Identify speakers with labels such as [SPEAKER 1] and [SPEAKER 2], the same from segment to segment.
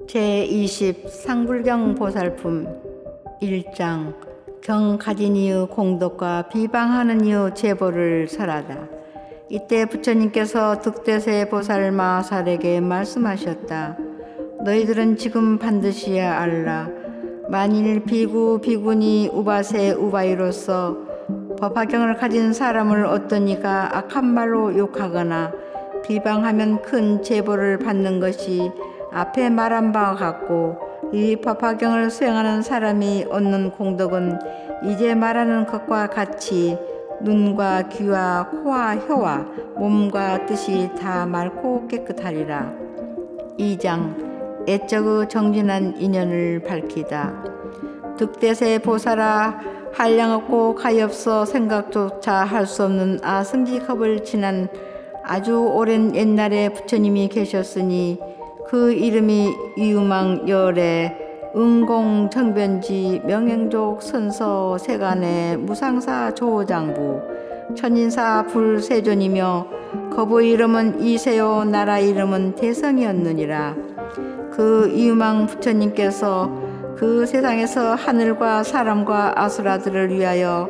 [SPEAKER 1] 제20 상불경 보살품 1장 경 가진 이의 공덕과 비방하는 이의 제보를 설하다. 이때 부처님께서 득대세 보살 마하살에게 말씀하셨다. 너희들은 지금 반드시 알라. 만일 비구 비구니 우바세 우바이로서 법화경을 가진 사람을 어떤 이가 악한 말로 욕하거나 비방하면 큰 제보를 받는 것이 앞에 말한 바와 같고, 이 법화경을 수행하는 사람이 얻는 공덕은 이제 말하는 것과 같이 눈과 귀와 코와 혀와 몸과 뜻이 다 맑고 깨끗하리라. 2장 애적의 정진한 인연을 밝히다. 득대세 보살아, 한량없고 가엾어 생각조차 할 수 없는 아승지겁을 지난 아주 오랜 옛날에 부처님이 계셨으니 그 이름이 유망열애 응공정변지 명행족 선서 세간의 무상사 조장부 천인사 불세존이며 거부의 이름은 이세요 나라 이름은 대성이었느니라. 그 유망 부처님께서 그 세상에서 하늘과 사람과 아수라들을 위하여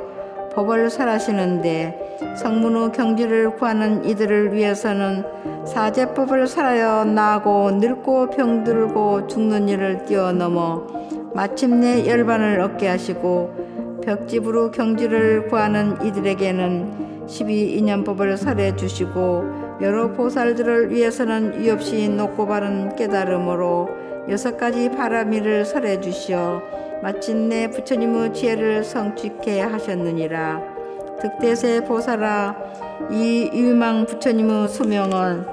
[SPEAKER 1] 법을 설하시는데, 성문의 경지를 구하는 이들을 위해서는 사제법을 설하여 나고 늙고 병들고 죽는 일을 뛰어넘어 마침내 열반을 얻게 하시고, 벽집으로 경지를 구하는 이들에게는 12인연법을 설해 주시고, 여러 보살들을 위해서는 위없이 높고 바른 깨달음으로 6가지 바라미를 설해 주시어 마침내 부처님의 지혜를 성취케 하셨느니라. 득대세 보살아, 이 유망 부처님의 수명은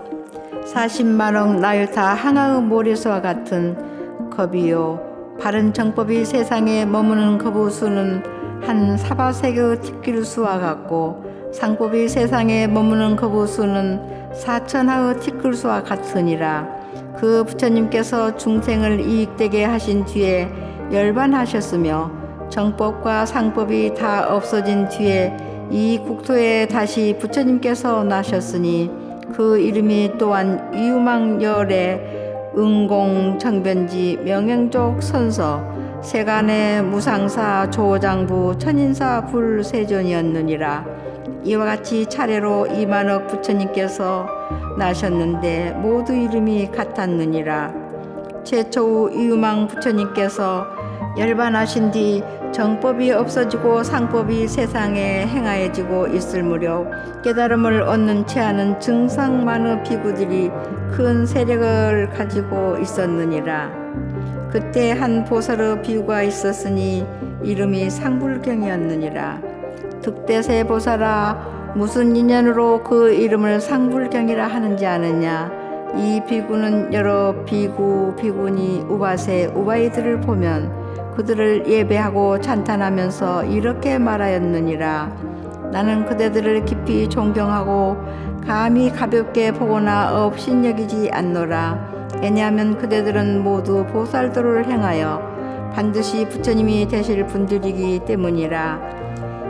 [SPEAKER 1] 40만억 나유타 항아의 모래수와 같은 겁이요, 바른 정법이 세상에 머무는 겁의 수는 한 사바세계의 티끌수와 같고, 상법이 세상에 머무는 겁의 수는 4천하의 티끌수와 같으니라. 그 부처님께서 중생을 이익되게 하신 뒤에 열반하셨으며, 정법과 상법이 다 없어진 뒤에 이 국토에 다시 부처님께서 나셨으니, 그 이름이 또한 유망열애 응공정변지 명행족 선서 세간의 무상사 조장부 천인사 불세존이었느니라. 이와 같이 차례로 2만억 부처님께서 나셨는데 모두 이름이 같았느니라. 최초의 유망 부처님께서 열반하신 뒤 정법이 없어지고 상법이 세상에 행하여지고 있을 무렵 깨달음을 얻는 채 하는 증상만의 비구들이 큰 세력을 가지고 있었느니라. 그때 한 보살의 비구가 있었으니 이름이 상불경이었느니라. 득대세 보살아, 무슨 인연으로 그 이름을 상불경이라 하는지 아느냐? 이 비구는 여러 비구, 비구니, 우바세, 우바이들을 보면 그들을 예배하고 찬탄하면서 이렇게 말하였느니라. 나는 그대들을 깊이 존경하고 감히 가볍게 보거나 업신여기지 않노라. 왜냐하면 그대들은 모두 보살도를 행하여 반드시 부처님이 되실 분들이기 때문이라.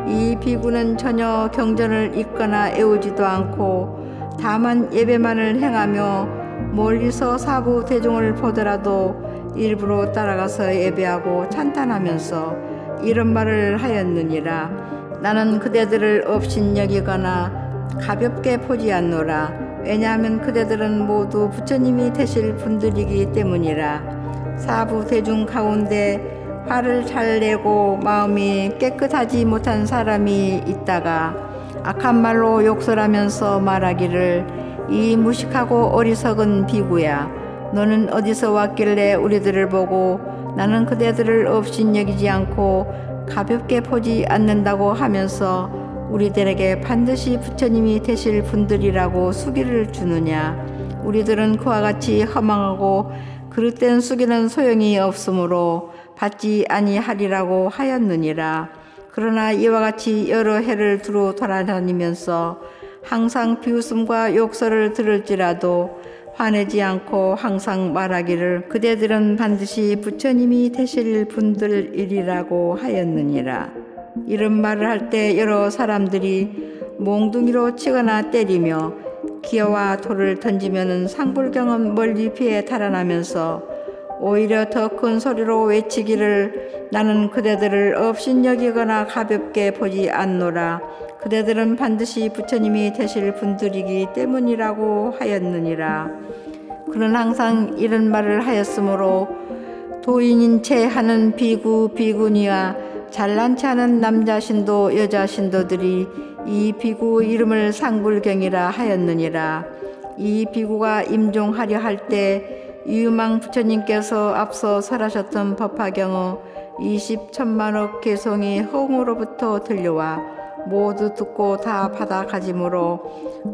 [SPEAKER 1] 이 비구는 전혀 경전을 읽거나 애우지도 않고 다만 예배만을 행하며 멀리서 사부 대중을 보더라도 일부러 따라가서 예배하고 찬탄하면서 이런 말을 하였느니라. 나는 그대들을 업신여기거나 가볍게 보지 않노라. 왜냐하면 그대들은 모두 부처님이 되실 분들이기 때문이라. 사부 대중 가운데 화를 잘 내고 마음이 깨끗하지 못한 사람이 있다가 악한 말로 욕설하면서 말하기를, 이 무식하고 어리석은 비구야, 너는 어디서 왔길래 우리들을 보고 나는 그대들을 업신여기지 않고 가볍게 보지 않는다고 하면서 우리들에게 반드시 부처님이 되실 분들이라고 수기를 주느냐? 우리들은 그와 같이 허망하고 그릇된 수기는 소용이 없으므로 받지 아니하리라고 하였느니라. 그러나 이와 같이 여러 해를 두루 돌아다니면서 항상 비웃음과 욕설을 들을지라도 화내지 않고 항상 말하기를, 그대들은 반드시 부처님이 되실 분들이라고 하였느니라. 이런 말을 할 때 여러 사람들이 몽둥이로 치거나 때리며 기어와 돌을 던지면은 상불경은 멀리 피해 달아나면서 오히려 더 큰 소리로 외치기를 나는 그대들을 업신여기거나 가볍게 보지 않노라. 그대들은 반드시 부처님이 되실 분들이기 때문이라고 하였느니라. 그는 항상 이런 말을 하였으므로 도인인 채 하는 비구 비구니와 잘난 체 하는 남자 신도 여자 신도들이 이 비구 이름을 상불경이라 하였느니라. 이 비구가 임종하려 할 때 유망 부처님께서 앞서 설하셨던 법화경의 20천만억 개송이 허공으로부터 들려와 모두 듣고 다 받아가지므로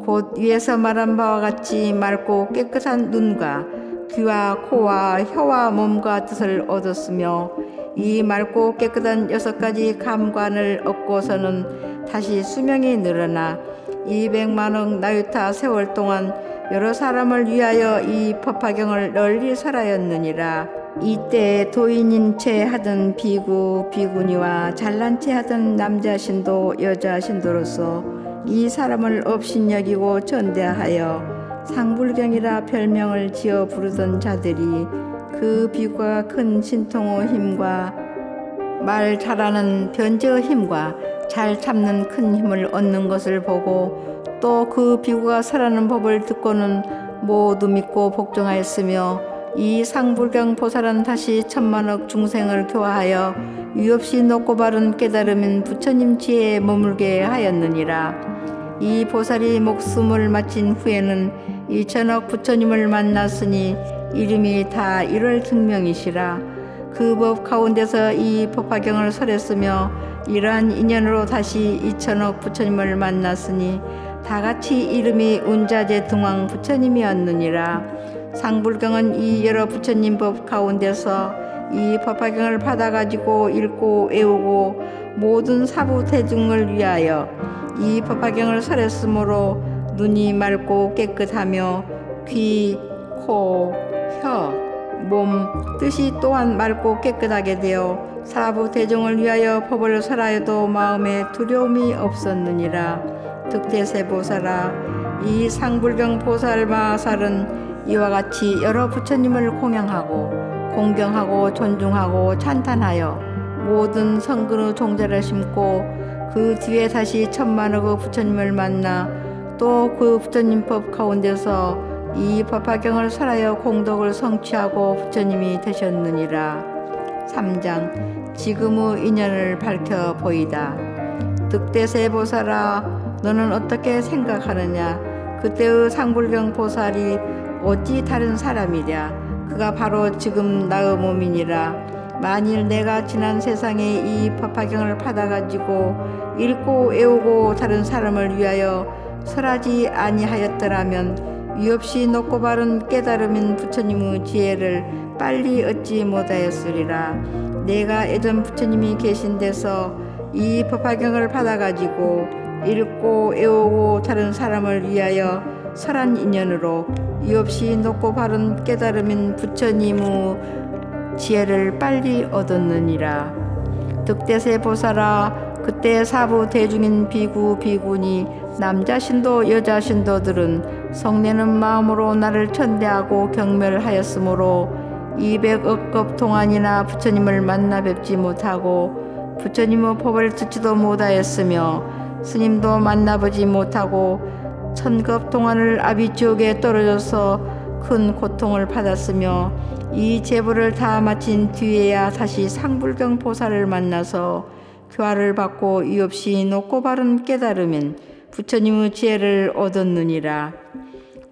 [SPEAKER 1] 곧 위에서 말한 바와 같이 맑고 깨끗한 눈과 귀와 코와 혀와 몸과 뜻을 얻었으며 이 맑고 깨끗한 6가지 감관을 얻고서는 다시 수명이 늘어나 200만억 나유타 세월 동안 여러 사람을 위하여 이 법화경을 널리 설하였느니라. 이때 도인인 채 하던 비구 비구니와 잘난 체 하던 남자 신도 여자 신도로서 이 사람을 업신여기고 전대하여 상불경이라 별명을 지어 부르던 자들이 그 비구가 큰 신통의 힘과 말 잘하는 변제의 힘과 잘 참는 큰 힘을 얻는 것을 보고 또 그 비구가 설하는 법을 듣고는 모두 믿고 복종하였으며 이 상불경 보살은 다시 천만억 중생을 교화하여 유없이 높고 바른 깨달음인 부처님 지혜에 머물게 하였느니라. 이 보살이 목숨을 마친 후에는 2천억 부처님을 만났으니 이름이 다 1월 증명이시라. 그 법 가운데서 이 법화경을 설했으며 이러한 인연으로 다시 2천억 부처님을 만났으니 다같이 이름이 운자제 등왕 부처님이었느니라. 상불경은 이 여러 부처님 법 가운데서 이 법화경을 받아가지고 읽고 외우고 모든 사부 대중을 위하여 이 법화경을 설했으므로 눈이 맑고 깨끗하며 귀, 코, 혀, 몸, 뜻이 또한 맑고 깨끗하게 되어 사부 대중을 위하여 법을 설하여도 마음에 두려움이 없었느니라. 득대세 보살아, 이 상불경 보살 마살은 이와 같이 여러 부처님을 공양하고 공경하고 존중하고 찬탄하여 모든 성근의 종자를 심고 그 뒤에 다시 천만억의 부처님을 만나 또 그 부처님 법 가운데서 이 법화경을 설하여 공덕을 성취하고 부처님이 되셨느니라. 3장 지금의 인연을 밝혀 보이다. 득대세 보살아, 너는 어떻게 생각하느냐? 그때의 상불경 보살이 어찌 다른 사람이랴? 그가 바로 지금 나의 몸이니라. 만일 내가 지난 세상에 이 법화경을 받아가지고 읽고 외우고 다른 사람을 위하여 설하지 아니하였더라면 위없이 높고 바른 깨달음인 부처님의 지혜를 빨리 얻지 못하였으리라. 내가 예전 부처님이 계신 데서 이 법화경을 받아가지고 읽고 외우고 다른 사람을 위하여 설한 인연으로 이없이 높고 바른 깨달음인 부처님의 지혜를 빨리 얻었느니라. 득대세 보살아, 그때 사부 대중인 비구 비구니 남자 신도 여자 신도들은 성내는 마음으로 나를 천대하고 경멸하였으므로 200억 급 동안이나 부처님을 만나 뵙지 못하고 부처님의 법을 듣지도 못하였으며 스님도 만나보지 못하고 1000급 동안을 아비지옥에 떨어져서 큰 고통을 받았으며 이 제보를 다 마친 뒤에야 다시 상불경 보살을 만나서 교화를 받고 이없이 높고 바른 깨달음인 부처님의 지혜를 얻었느니라.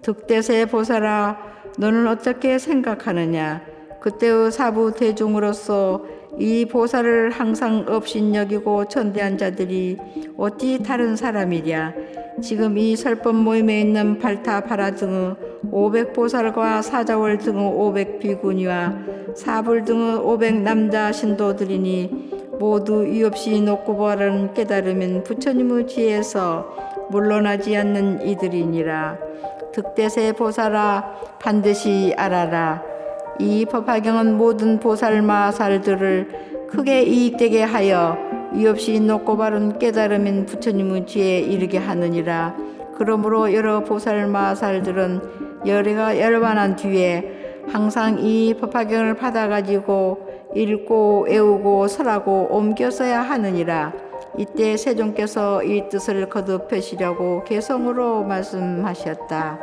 [SPEAKER 1] 득대세 보살아, 너는 어떻게 생각하느냐? 그때의 사부 대중으로서 이 보살을 항상 업신여기고 천대한 자들이 어찌 다른 사람이랴? 지금 이 설법 모임에 있는 발타바라 등의 500보살과 사자월 등의 500비구니와 사불 등의 500남자 신도들이니 모두 이없이 높고 바른 깨달음인 부처님의 지혜에서 물러나지 않는 이들이니라. 득대세 보살아, 반드시 알아라. 이 법화경은 모든 보살 마살들을 크게 이익되게 하여 이없이 높고 바른 깨달음인 부처님의 지혜에 이르게 하느니라. 그러므로 여러 보살 마살들은 열애가 열반한 뒤에 항상 이 법화경을 받아가지고 읽고 외우고 설하고 옮겨 써야 하느니라. 이때 세종께서 이 뜻을 거듭 펴시려고 개성으로 말씀하셨다.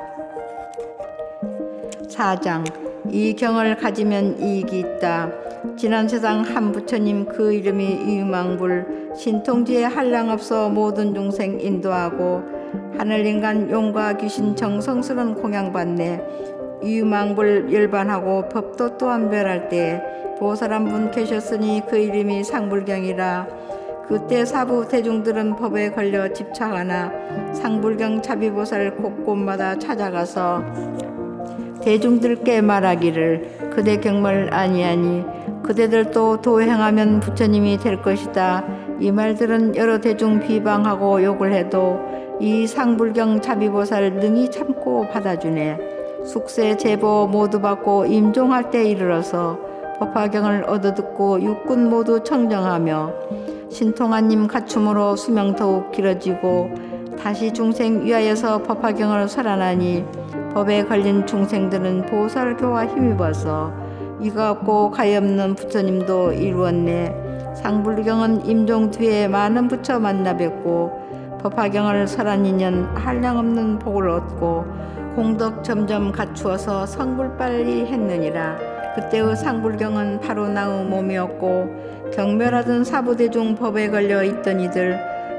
[SPEAKER 1] 4장 이 경을 가지면 이익이 있다. 지난 세상 한 부처님 그 이름이 유망불 신통지에 한량없어 모든 중생 인도하고 하늘인간 용과 귀신 정성스런 공양받네. 유망불 열반하고 법도 또한 멸할 때 보살 한 분 계셨으니 그 이름이 상불경이라. 그때 사부 대중들은 법에 걸려 집착하나 상불경 자비보살 곳곳마다 찾아가서 대중들께 말하기를 그대 경물 아니하니 그대들도 도행하면 부처님이 될 것이다. 이 말들은 여러 대중 비방하고 욕을 해도 이 상불경 자비보살 능히 참고 받아주네. 숙세 제보 모두 받고 임종할 때 이르러서 법화경을 얻어듣고 육군 모두 청정하며 신통한님 갖춤으로 수명 더욱 길어지고 다시 중생 위하여서 법화경을 설하나니 법에 걸린 중생들은 보살교와 힘입어서 이가 없고 가엾는 부처님도 이루었네. 상불경은 임종 뒤에 많은 부처 만나 뵙고 법화경을 설한 인연 한량없는 복을 얻고 공덕 점점 갖추어서 성불 빨리 했느니라. 그때의 상불경은 바로 나의 몸이었고 경멸하던 사부대중 법에 걸려 있던 이들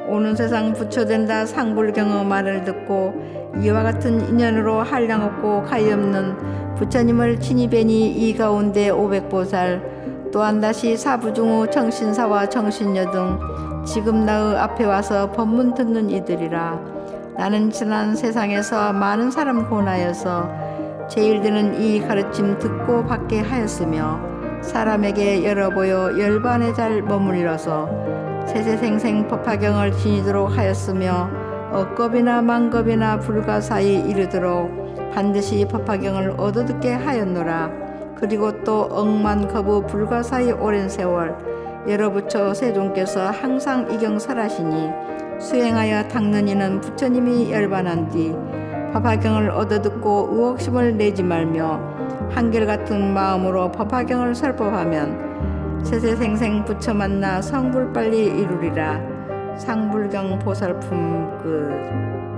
[SPEAKER 1] 오는 세상 부처된다 상불경의 말을 듣고 이와 같은 인연으로 한량없고 가엾는 부처님을 친히 뵈니 이 가운데 500보살 또한 다시 사부중의 정신사와 정신여 등 지금 나의 앞에 와서 법문 듣는 이들이라. 나는 지난 세상에서 많은 사람 고나여서 제일드는 이 가르침 듣고 받게 하였으며 사람에게 열어보여 열반에 잘 머물러서 세세생생 법화경을 지니도록 하였으며 억겁이나 만겁이나 불가사의 이르도록 반드시 법화경을 얻어듣게 하였노라. 그리고 또 억만겁의 불가사의 오랜 세월 여러 부처 세종께서 항상 이경 설하시니 수행하여 닦는 이는 부처님이 열반한 뒤 법화경을 얻어듣고 의혹심을 내지 말며 한결같은 마음으로 법화경을 설법하면 세세생생 부처 만나 성불 빨리 이루리라. 상불경 보살품 끝.